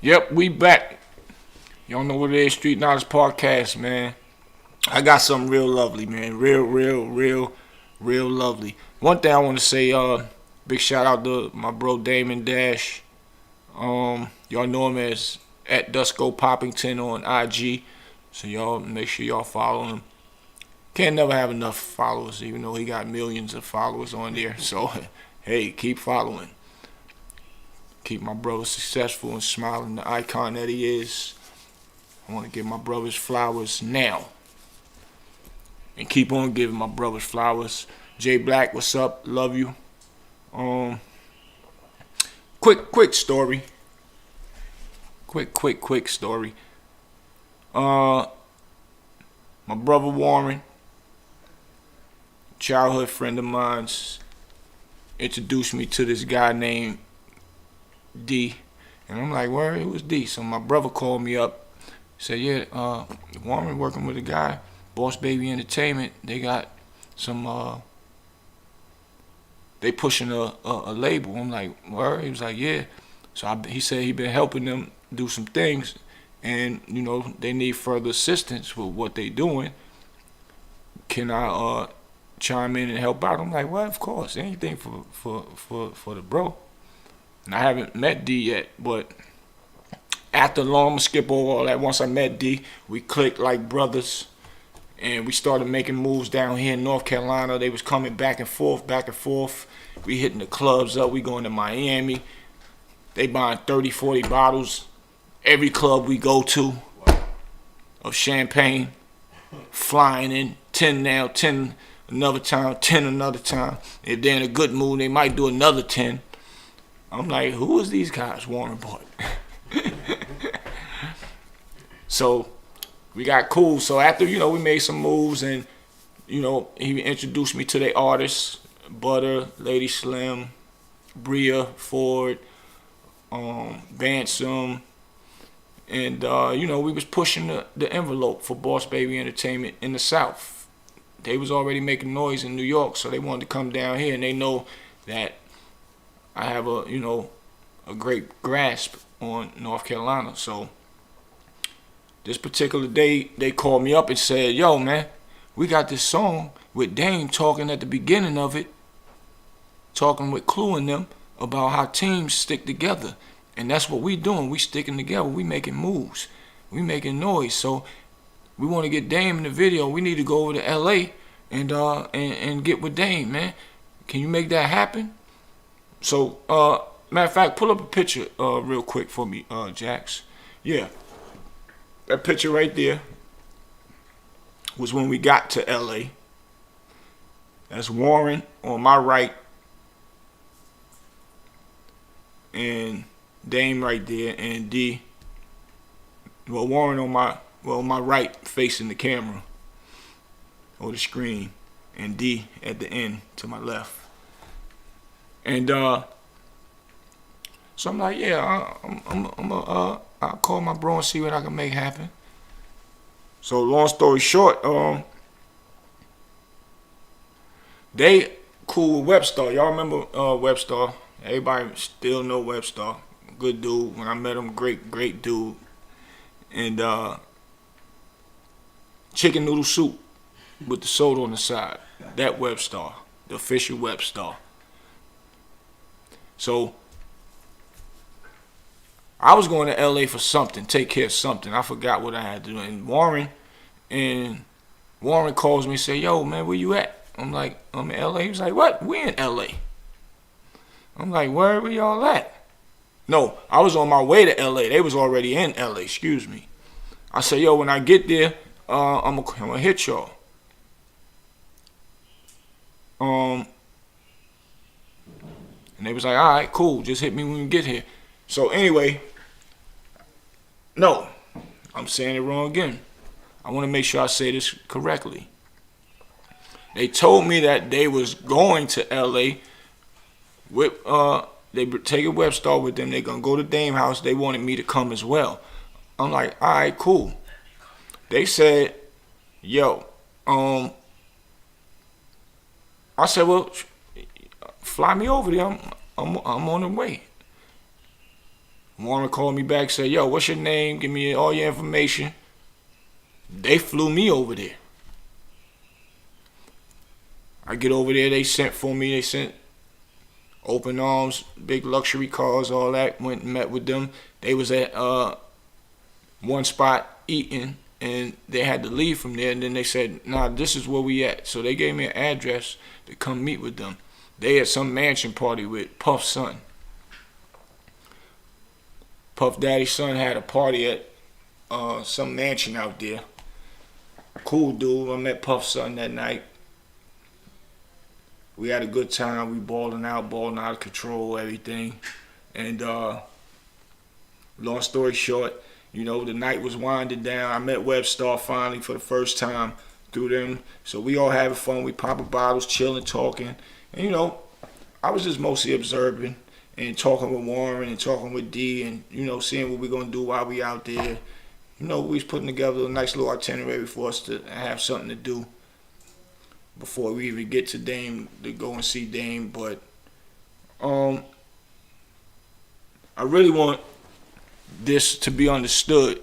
Yep, we back. Y'all know what it is, Street Knowledge Podcast, man. I got something real lovely, man. Real lovely. One thing I want to say, big shout out to my bro Damon Dash. Y'all know him as at Dusko Poppington on IG. So y'all make sure y'all follow him. Can't never have enough followers, even though he got millions of followers on there. So hey, keep following. Keep my brother successful and smiling, the icon that he is. I want to give my brothers flowers now. And keep on giving my brothers flowers. Jay Black, what's up? Love you. Quick story. Quick story. My brother Warren, childhood friend of mine's, introduced me to this guy named D. And I'm like, where? It was D. So my brother called me up. Said, yeah, Warren working with a guy, Boss Baby Entertainment. They got some, they pushing a label. I'm like, where? He was like, yeah. So he said he been helping them do some things. And, you know, they need further assistance with what they doing. Can I chime in and help out? I'm like, well, of course. Anything for the bro. And I haven't met D yet, but after long, I'm going to skip over all that. Once I met D, we clicked like brothers, and we started making moves down here in North Carolina. They was coming back and forth. We hitting the clubs up. We going to Miami. They buying 30, 40 bottles every club we go to of champagne, flying in 10 now, 10 another time, 10 another time. If they're in a good mood, they might do another 10. I'm like, who is these guys, Warren bought? So we got cool. So after, you know, we made some moves, and, you know, he introduced me to their artists, Butter, Lady Slim, Bria Ford, Bansom, and, you know, we was pushing the envelope for Boss Baby Entertainment in the South. They was already making noise in New York, so they wanted to come down here, and they know that I have a great grasp on North Carolina. So this particular day, they called me up and said, yo, man, we got this song with Dame talking at the beginning of it, talking with Clue and them about how teams stick together. And that's what we doing. We sticking together. We making moves. We making noise. So we want to get Dame in the video. We need to go over to L.A. and get with Dame, man. Can you make that happen? So, matter of fact, pull up a picture real quick for me, Jax. Yeah. That picture right there was when we got to L.A. That's Warren on my right and Dame right there, and D. Well, Warren on my right facing the camera or the screen, and D at the end to my left. And so I'm like, yeah, I'll call my bro and see what I can make happen. So long story short, they cool with Webstar. Y'all remember Webstar? Everybody still know Webstar. Good dude. When I met him, great dude. And chicken noodle soup with the soda on the side. That Webstar, the official Webstar. So I was going to LA for something, take care of something. I forgot what I had to do. And Warren calls me and say, yo, man, where you at? I'm like, I'm in LA. He was like, what? We in LA. I'm like, where were y'all at? No, I was on my way to LA. They was already in LA, excuse me. I said, yo, when I get there, I'm gonna hit y'all. And they was like, all right, cool. Just hit me when we get here. So anyway, no, I'm saying it wrong again. I want to make sure I say this correctly. They told me that they was going to L.A. with, they taking Webstar with them. They gonna go to Dame house. They wanted me to come as well. I'm like, all right, cool. They said, yo, I said, well, fly me over there. I'm on the way. Warren called me back, said, yo, what's your name? Give me all your information. They flew me over there. I get over there, they sent for me. They sent open arms, big luxury cars, all that. Went and met with them. They was at one spot eating, and they had to leave from there. And then they said, nah, this is where we at. So they gave me an address to come meet with them. They had some mansion party with Puff's son. Puff Daddy's son had a party at some mansion out there. Cool dude. I met Puff's son that night. We had a good time. We balling out of control, everything. And long story short, you know, the night was winding down. I met Webstar finally for the first time through them. So we all having fun. We popping bottles, chilling, talking. And, you know, I was just mostly observing and talking with Warren and talking with D and, you know, seeing what we're going to do while we out there. You know, we was putting together a nice little itinerary for us to have something to do before we even get to Dame, to go and see Dame. But I really want this to be understood.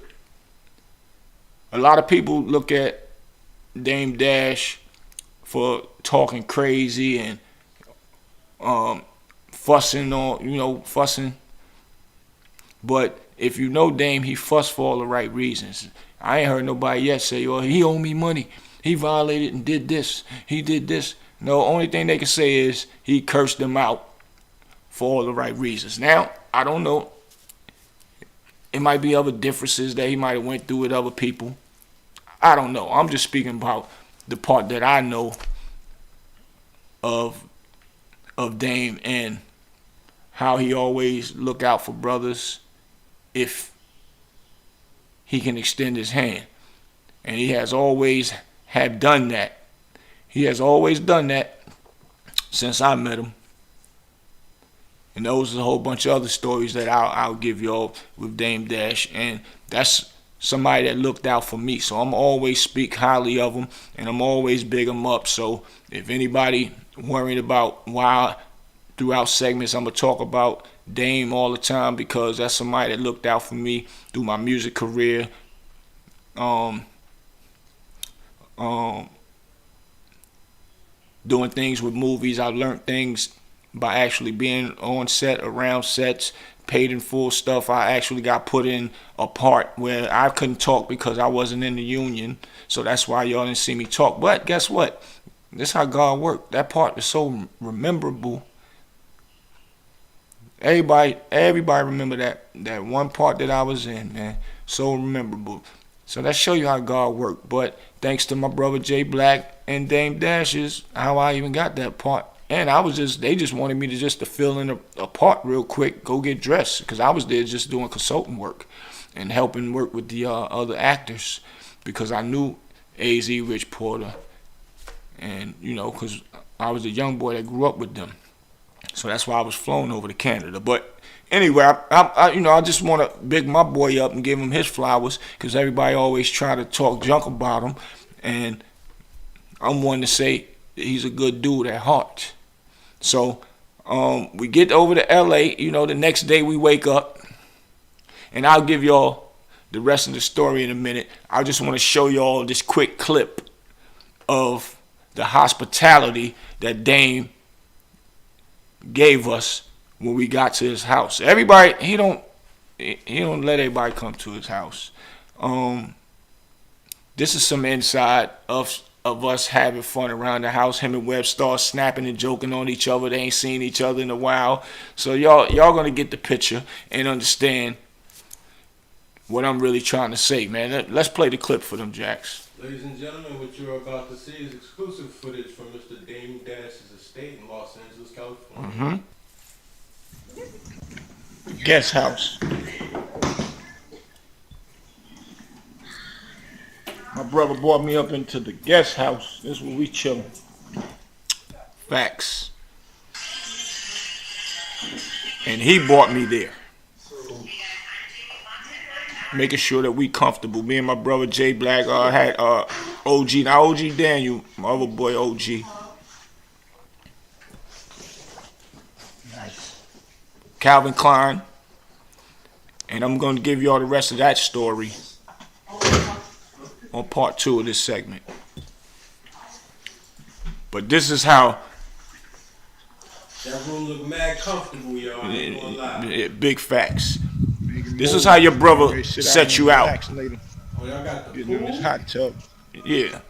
A lot of people look at Dame Dash for talking crazy and fussing. But if you know Dame, he fussed for all the right reasons. I ain't heard nobody yet say, oh, he owed me money. He violated and did this. He did this. No, only thing they can say is he cursed them out for all the right reasons. Now, I don't know. It might be other differences that he might have went through with other people. I don't know. I'm just speaking about the part that I know of Dame and how he always look out for brothers if he can extend his hand. And he has always have done that. He has always done that since I met him. And those are a whole bunch of other stories that I'll give y'all with Dame Dash. And that's somebody that looked out for me. So I'm always speak highly of him, and I'm always big him up. So if anybody worried about why throughout segments I'm going to talk about Dame all the time, because that's somebody that looked out for me through my music career. Doing things with movies. I learned things by actually being on set, around sets, paid in full stuff. I actually got put in a part where I couldn't talk because I wasn't in the union. So that's why y'all didn't see me talk. But guess what? This is how God worked. That part is so memorable. Everybody remember that one part that I was in, man. So memorable. So that show you how God worked. But thanks to my brother Jay Black and Dame Dash is how I even got that part. And they just wanted me to fill in a part real quick, go get dressed, because I was there just doing consultant work and helping work with the other actors, because I knew AZ, Rich Porter, and you know, because I was a young boy that grew up with them. So that's why I was flown over to Canada. But anyway, I just want to big my boy up and give him his flowers, because everybody always try to talk junk about him, and I'm one to say he's a good dude at heart. So we get over to LA, you know, the next day we wake up, and I'll give y'all the rest of the story in a minute. I just want to show y'all this quick clip of the hospitality that Dame gave us when we got to his house. Everybody, he don't let everybody come to his house. This is some inside of us having fun around the house. Him and Webb start snapping and joking on each other. They ain't seen each other in a while. So y'all gonna get the picture and understand what I'm really trying to say, man. Let's play the clip for them, Jacks. Ladies and gentlemen, what you're about to see is exclusive footage from Mr. Dame Dash's estate in Los Angeles, California. Guest house. My brother brought me up into the guest house. This is where we chilling. Facts. And he brought me there. Making sure that we comfortable. Me and my brother Jay Black had OG. Now OG Daniel, my other boy OG. Nice. Calvin Klein. And I'm going to give y'all the rest of that story on part 2 of this segment. But this is how... That room look mad comfortable, y'all. I ain't gonna lie. Big facts. This is how your brother set you out. Oh, y'all got the Get in this pool? hot tub. Yeah.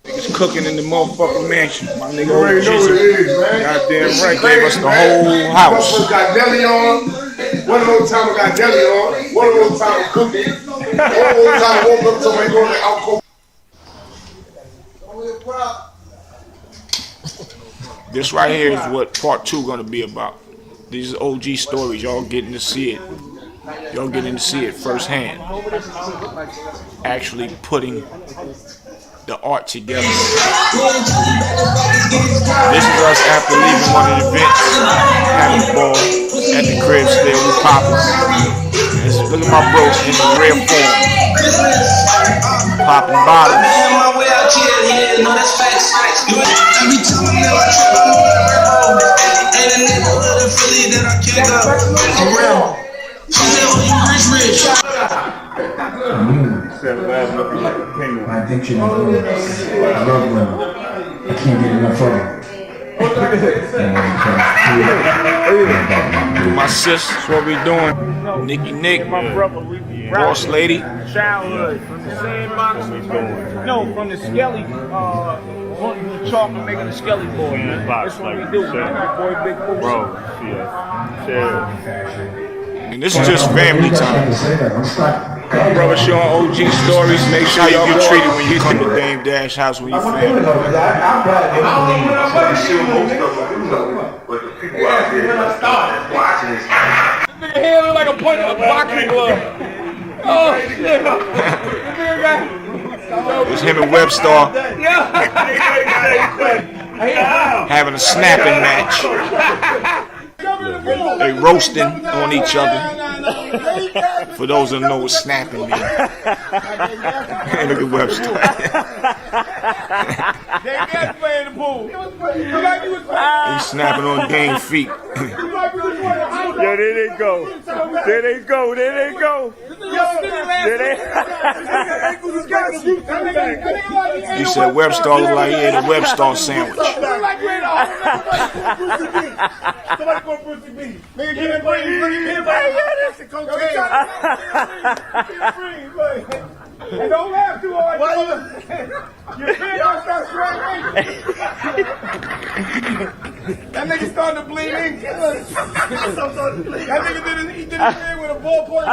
Niggas cooking in the motherfucking mansion. My nigga already know what it is, man. goddamn right gave us the whole house. Motherfuckers got deli on. One of those times I got deli on. One of those times cooking. One of those times I woke up to my going to alcohol. This right here is what part 2 gonna be about. These are OG stories. Y'all getting to see it. Y'all getting to see it firsthand. Actually putting the art together. This is us after leaving one of the events, having a ball at the crib still, we popping. Look at my bro in the rare form. Popping bottles. Addiction. I love women. I can't get enough of them. My sis, that's what we doing. Nicky Nick, boss lady. Childhood from the sandbox. No, from the Skelly. Wanting to chalk and making the Skelly boy. That's what we do. Boy, big football. Bro, yeah. And this is just family time. My brother showing OG stories. Make sure y'all get treated when you come to Dame Dash house when you family. But the people out there watching this. Nigga head look like a point of a boxing glove. Oh, shit. It's him and Webstar having a snapping match. They roasting on each other. For those that know what snapping means. Hey, look at Webster. He's snapping on Dame feet. Yo, there they go. There they go. There they go. He said Webster looked like he ate a Webster sandwich. And don't laugh too hard. Your pants gonna start sweating. That nigga started to bleed ink. That nigga he did his thing with a ballpoint.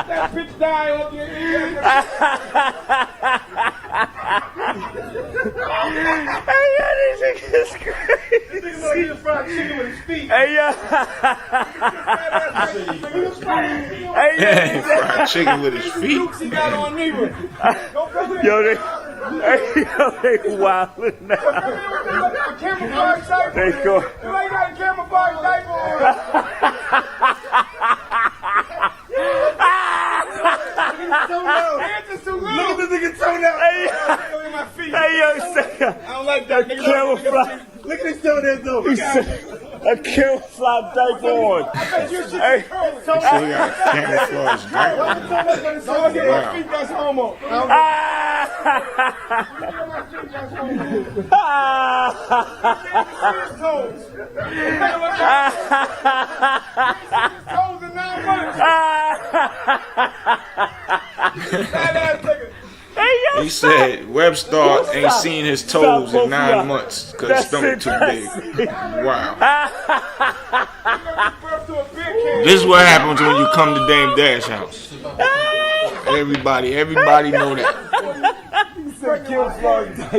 That bitch died on your ear. Hey, yo, this nigga's crazy. This nigga like he was fried chicken with his feet. Hey, yo. Hey, yo. Fried chicken with his feet. He got on Negro. Yo, they wildin' now. They go. You ain't got a camouflage diaper on. Hands is too little. Look at the nigga toenail. Hey, yo, say I don't like that nigga. camouflage. Look at his toenail though. He said a camouflage diaper on. Hey. So he got a camouflage diaper. My feet, that's homo. Toes in 9 months. He said Webster ain't seen his toes in 9 months because his stomach too big. Wow. This is what happens when you come to Dame Dash house. Everybody know that.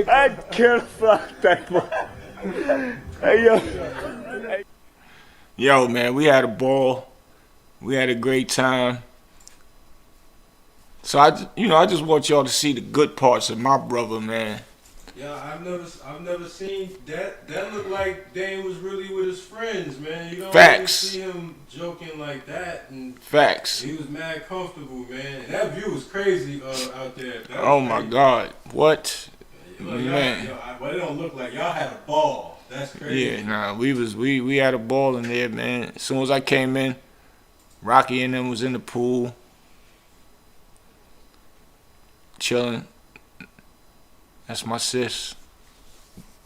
That camouflage diaper. Hey, yo. Yo, man, we had a ball. We had a great time. So I just want y'all to see the good parts of my brother, man. Yeah, I've never seen that. That looked like Dane was really with his friends, man. You don't Facts. really see him joking like that, and Facts. he was mad comfortable, man. And that view was crazy out there. That was Oh my crazy. God, what? Like, Man. But it don't look like y'all had a ball. That's crazy. Yeah, nah, we had a ball in there, man. As soon as I came in, Rocky and them was in the pool, chilling. That's my sis,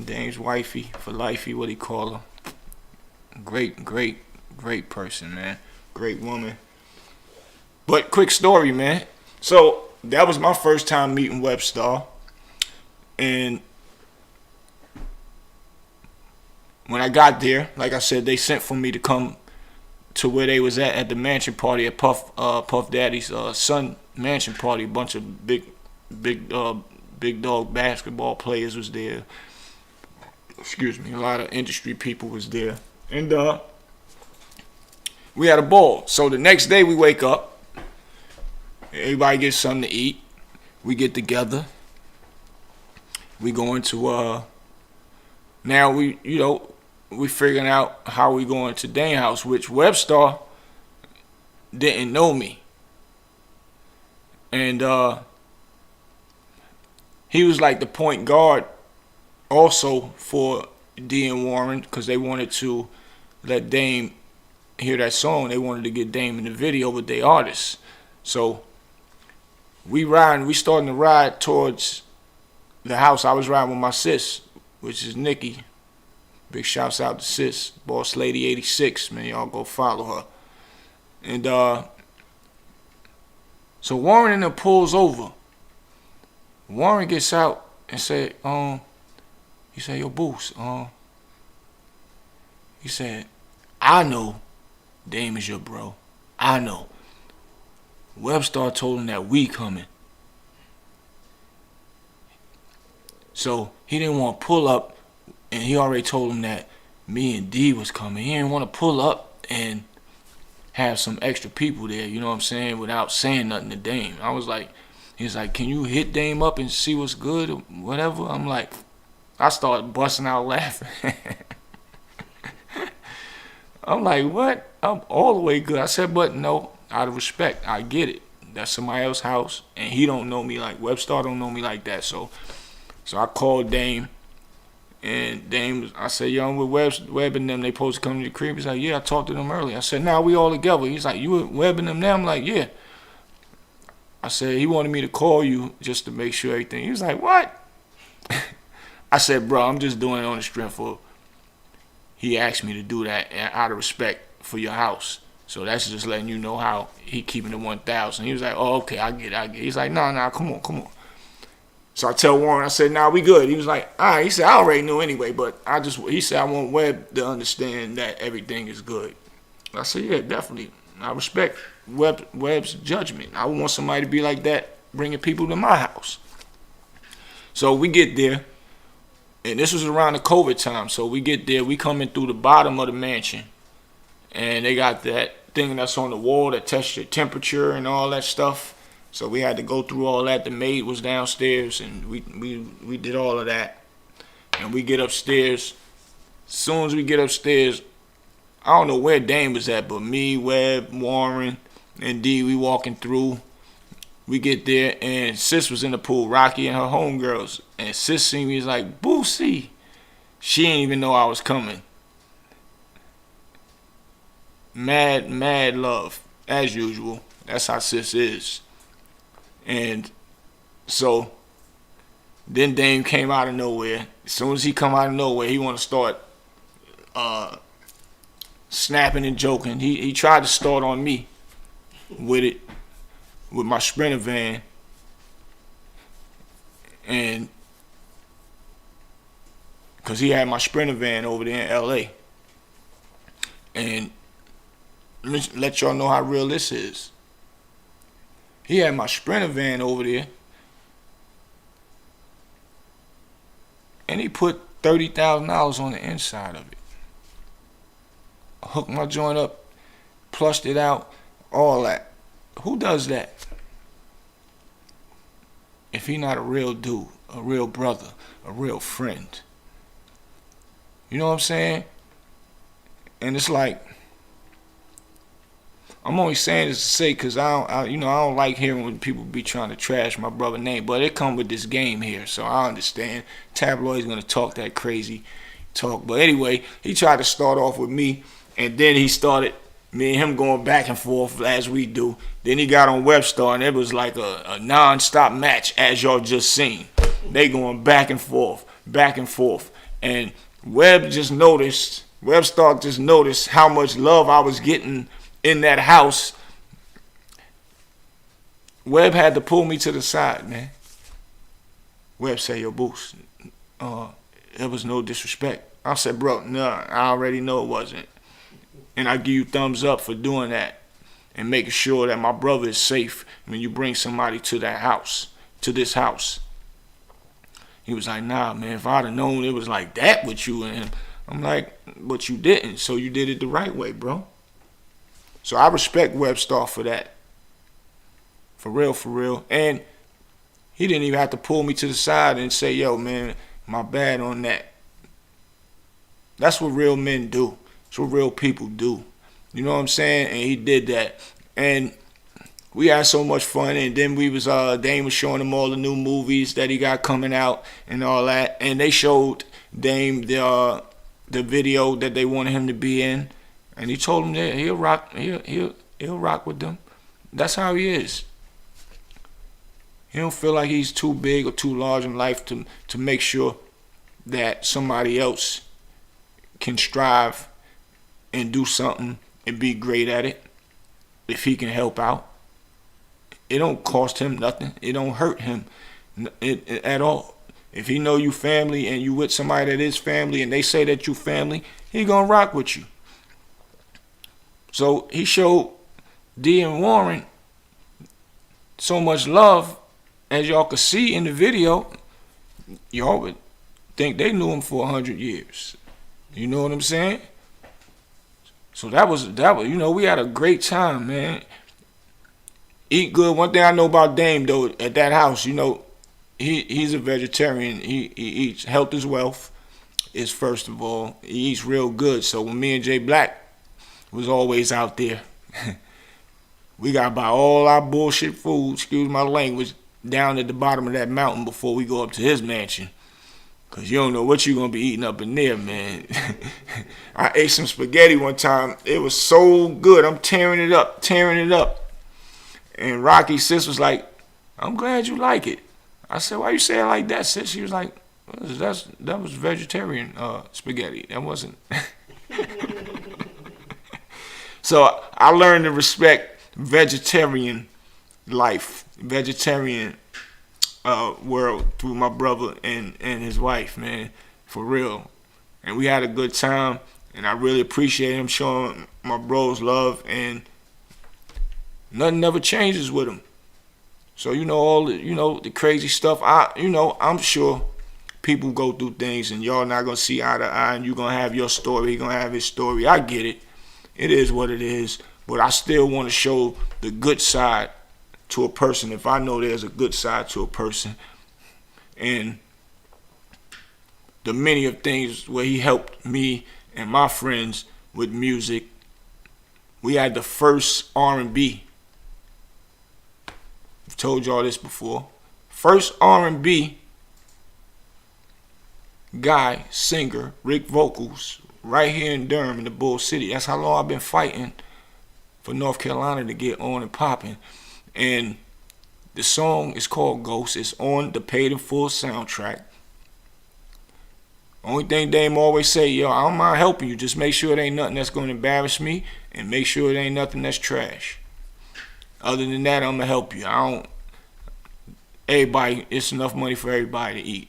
Dame's wifey, for lifey, what he call her. Great person, man. Great woman. But quick story, man. So that was my first time meeting Webstar. And when I got there, like I said, they sent for me to come to where they was at the mansion party at Puff Daddy's son mansion party. A bunch of big dog basketball players was there. Excuse me, a lot of industry people was there. And we had a ball. So the next day we wake up, everybody gets something to eat. We get together. We go into now we figuring out how we going to Dame's house, which Webstar didn't know me. And he was like the point guard also for D and Warren, because they wanted to let Dame hear that song. They wanted to get Dame in the video with their artists. So we starting to ride towards the house. I was riding with my sis, which is Nikki. Big shouts out to sis, Boss Lady 86, man. Y'all go follow her. And so Warren and them pulls over. Warren gets out and said, he said, yo, Boost, he said, I know Dame is your bro. I know. Webstar told him that we coming. So he didn't want to pull up, and he already told him that me and D was coming. He didn't want to pull up and have some extra people there, you know what I'm saying, without saying nothing to Dame. I was like, he's like, can you hit Dame up and see what's good or whatever? I'm like, I started busting out laughing. I'm like, what? I'm all the way good. I said, but no, out of respect, I get it. That's somebody else's house, and he don't know me like Webstar don't know me like that. So I called Dame, and Dame, I said, yo, I'm with Webb and them. They supposed to come to the crib. He's like, yeah, I talked to them earlier. I said, nah, we all together. He's like, you with Webb and them now? I'm like, yeah. I said, he wanted me to call you just to make sure everything. He was like, what? I said, bro, I'm just doing it on the strength of, he asked me to do that out of respect for your house. So that's just letting you know how he keeping the 1,000. He was like, oh, okay, I get it. He's like, nah, come on. So I tell Warren, I said, nah, we good. He was like, all right. He said, I already knew anyway, but he said, I want Webb to understand that everything is good. I said, yeah, definitely. I respect Webb's judgment. I want somebody to be like that, bringing people to my house. So we get there, and this was around the COVID time. So we get there, we come in through the bottom of the mansion, and they got that thing that's on the wall that tests your temperature and all that stuff. So we had to go through all that. The maid was downstairs, and we did all of that. And we get upstairs. As soon as we get upstairs, I don't know where Dame was at, but me, Webb, Warren, and D, we walking through. We get there, and Sis was in the pool, Rocky and her homegirls. And Sis seen me, was like, Boosie. She didn't even know I was coming. Mad love, as usual. That's how Sis is. And so then Dame came out of nowhere. As soon as he come out of nowhere, he want to start snapping and joking. He tried to start on me with my Sprinter van. And because he had my Sprinter van over there in L.A. And let y'all know how real this is. He had my Sprinter van over there, and he put $30,000 on the inside of it. Hooked my joint up, plushed it out, all that. Who does that? If he not a real dude, a real brother, a real friend. You know what I'm saying? And it's like, I'm only saying this to say because I don't like hearing when people be trying to trash my brother's name, but it come with this game here, so I understand. Tabloid's gonna talk that crazy talk, but anyway, he tried to start off with me, and then he started Me and him going back and forth as we do. Then he got on Webstar, and it was like a non-stop match, as y'all just seen. They going back and forth, back and forth. And Webstar just noticed how much love I was getting in that house. Webb had to pull me to the side, man. Webb said, yo, Boost, it was no disrespect. I said, bro, nah, I already know it wasn't. And I give you thumbs up for doing that and making sure that my brother is safe when you bring somebody to that house, to this house. He was like, nah, man, if I'd have known it was like that with you and him. I'm like, but you didn't, so you did it the right way, bro. So I respect Webstar for that. For real, for real. And he didn't even have to pull me to the side and say, yo, man, my bad on that. That's what real men do. That's what real people do. You know what I'm saying? And he did that. And we had so much fun. And then Dame was showing him all the new movies that he got coming out and all that. And they showed Dame the video that they wanted him to be in. And he told him that he'll rock with them. That's how he is. He don't feel like he's too big or too large in life to make sure that somebody else can strive and do something and be great at it if he can help out. It don't cost him nothing. It don't hurt him at all. If he know you family and you with somebody that is family and they say that you family, he gonna rock with you. So he showed D and Warren so much love, as y'all could see in the video. Y'all would think they knew him for 100 years. You know what I'm saying? So that was, you know, we had a great time, man. Eat good. One thing I know about Dame, though, at that house, you know, he's a vegetarian. He eats, health is wealth, is first of all. He eats real good. So when me and Jay Black was always out there, we got to buy all our bullshit food, excuse my language, down at the bottom of that mountain before we go up to his mansion. Because you don't know what you're going to be eating up in there, man. I ate some spaghetti one time. It was so good. I'm tearing it up. And Rocky's sis was like, I'm glad you like it. I said, why you say it like that, sis? She was like, that was vegetarian spaghetti. That wasn't. So I learned to respect vegetarian life, vegetarian world through my brother and his wife, man, for real. And we had a good time, and I really appreciate him showing my bros love, and nothing ever changes with him. So you know all the crazy stuff. I'm sure people go through things, and y'all not gonna see eye to eye, and you gonna have your story, he gonna have his story. I get it. It is what it is. But I still want to show the good side to a person if I know there's a good side to a person. And the many of things where he helped me and my friends with music. We had the first R&B. I've told y'all this before. First R&B guy, singer, Rick Vocals, right here in Durham in the Bull City. That's how long I've been fighting for North Carolina to get on and popping. And the song is called Ghost. It's on the Paid in Full soundtrack. Only thing Dame always say, yo, I don't mind helping you. Just make sure it ain't nothing that's going to embarrass me, and make sure it ain't nothing that's trash. Other than that, I'm going to help you. Everybody, it's enough money for everybody to eat.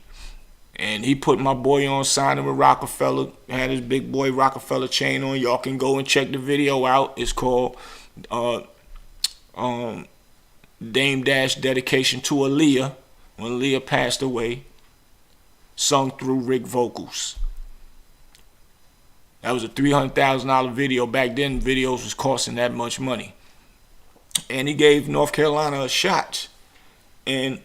And he put my boy on, signed him with Rockefeller, had his big boy Rockefeller chain on. Y'all can go and check the video out. It's called Dame Dash Dedication to Aaliyah, when Aaliyah passed away, sung through Rick Vocals. That was a $300,000 video. Back then, videos was costing that much money. And he gave North Carolina a shot. And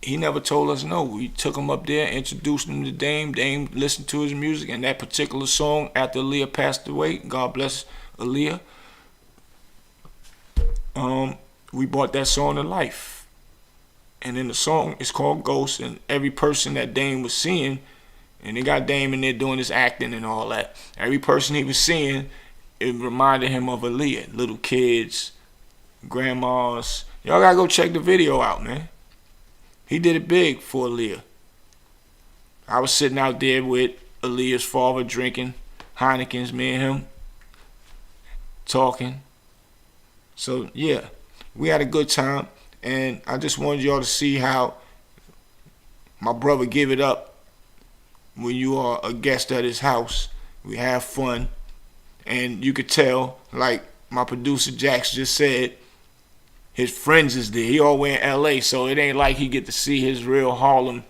he never told us no. We took him up there, introduced him to Dame. Dame listened to his music, and that particular song, after Aaliyah passed away, God bless Aaliyah, we brought that song to life. And then the song is called Ghost, and every person that Dame was seeing, and they got Dame in there doing his acting and all that, every person he was seeing it reminded him of Aaliyah. Little kids, grandmas. Y'all gotta go check the video out, man. He did it big for Aaliyah. I was sitting out there with Aaliyah's father drinking Heineken's, me and him talking. So yeah, we had a good time, and I just wanted y'all to see how my brother give it up when you are a guest at his house. We have fun, and you could tell, like my producer Jax just said, his friends is there. He all the way in LA, so it ain't like he get to see his real Harlem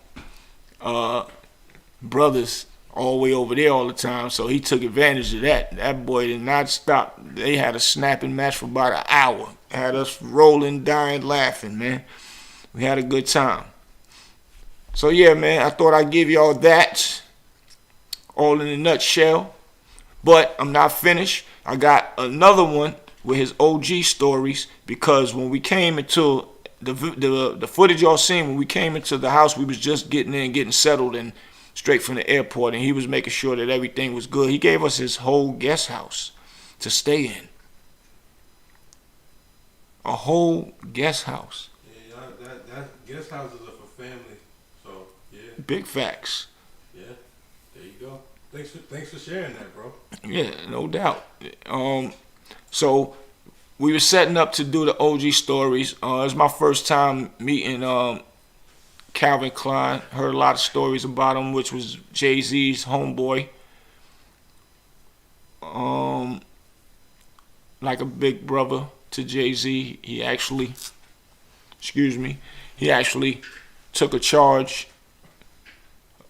brothers all the way over there all the time. So he took advantage of that. That boy did not stop. They had a snapping match for about an hour. Had us rolling, dying, laughing, man. We had a good time. So yeah, man, I thought I'd give y'all that all in a nutshell. But I'm not finished. I got another one with his OG stories, because when we came into the footage y'all seen, when we came into the house, we was just getting in, getting settled, and straight from the airport, and he was making sure that everything was good. He gave us his whole guest house to stay in. A whole guest house. Yeah, that guest houses are for family. So yeah. Big facts. Yeah. There you go. Thanks for sharing that, bro. Yeah, no doubt. So we were setting up to do the OG stories. It was my first time meeting Calvin Klein. Heard a lot of stories about him, which was Jay-Z's homeboy. Like a big brother to Jay-Z. He actually took a charge,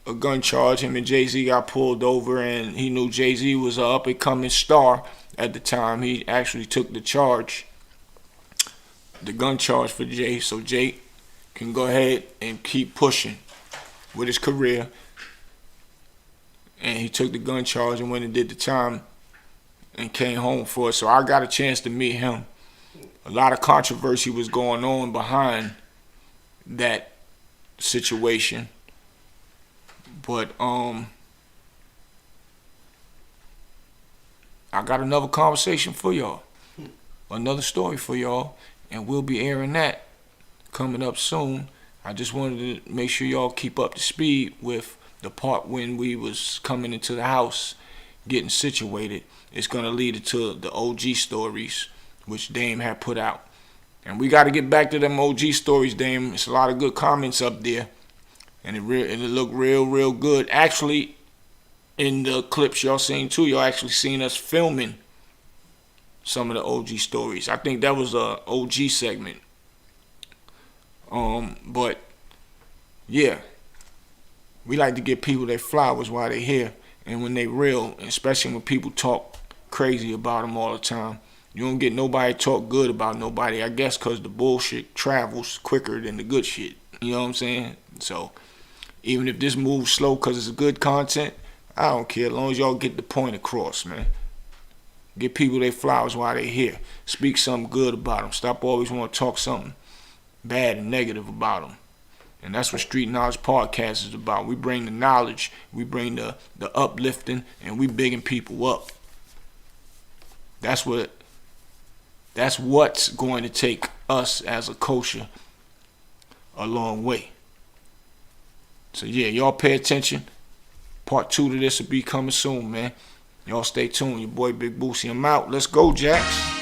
a gun charge. Him and Jay-Z got pulled over, and he knew Jay-Z was an up-and-coming star at the time. He actually took the charge, the gun charge for Jay, so Jay can go ahead and keep pushing with his career. And he took the gun charge and went and did the time and came home for it. So I got a chance to meet him. A lot of controversy was going on behind that situation. But I got another conversation for y'all. Another story for y'all. And we'll be airing that coming up soon. I just wanted to make sure y'all keep up to speed with the part when we was coming into the house, getting situated. It's going to lead into the OG stories, which Dame had put out. And we got to get back to them OG stories, Dame. It's a lot of good comments up there. And it looked real good. Actually, in the clips y'all seen too, y'all actually seen us filming some of the OG stories. I think that was a OG segment. But yeah, we like to give people their flowers while they're here, and when they real, especially when people talk crazy about them all the time. You don't get nobody talk good about nobody, I guess, because the bullshit travels quicker than the good shit. You know what I'm saying? So even if this moves slow because it's good content, I don't care, as long as y'all get the point across, man. Give people their flowers while they're here. Speak something good about them. Stop always want to talk something bad and negative about them. And that's what Street Knowledge Podcast is about. We bring the knowledge, we bring the uplifting, and we bigging people up. That's what's going to take us as a culture a long way. So yeah, y'all pay attention. Part 2 to this will be coming soon, man. Y'all stay tuned. Your boy Big Boosie, I'm out. Let's go, Jax.